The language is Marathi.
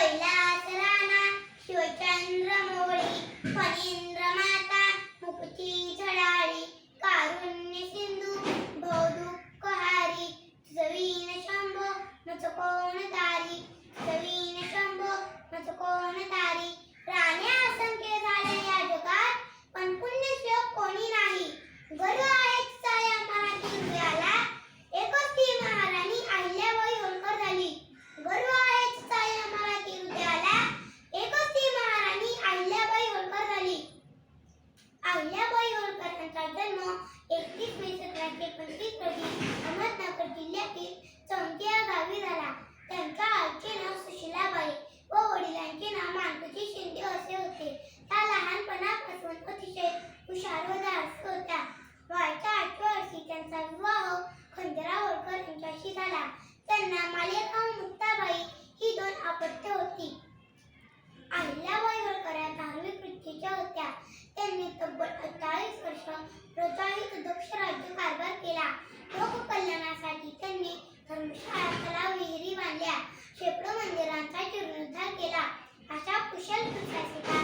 कैलास राणा शिवचंद्र मोळी फणींद्र माता मुकुटी झळाळी कारुण्य सिंधू भवदुःखहारी तुझवीन शंभो मज कोण तारी तुझवीन शंभो मज कोण तारी राण्या असंख्य झाल्या या जगात पण पुण्यश्लोक कोणी नाही गर्व आहे तिचा या मराठी हृदयाला एकच ती महाराणी अहिल्याबाई होळकर झाली गर्व आहे तिचा या मराठी हृदयाला एकच ती महाराणी अहिल्याबाई होळकर झाली अहिल्याबाई होळकर यांचा जन्म 31 मे 1725 रोजी अहमदनगर जिल्ह्यातील चौंडी या गावी झाला. त्यांच्या आईचे नाव सुशीलाबाई व वडिलांचे नाव माणकोजी शिंदे असे होते. त्या लहानपणापासून अतिशय हुशार व धाडसी होत्या. वयाच्या 8व्या वर्षी त्यांचा विवाह खंडेराव होळकर यांच्याशी झाला. त्यांना मालेगाव मुक्ताबाई ही 2 अपत्ये होती. अहिल्याबाई होळकर या धार्मिक वृत्तीच्या होत्या. त्यांनी तब्बल 48 वर्ष प्रजाहित दक्ष राज्य कारभार केला. लोककल्याणासाठी त्यांनी धर्मशाळा तलाव विहिरी बांधल्या. शेकडो मंदिरांचा जीर्णोद्धार केला. अशा कुशल प्रशासका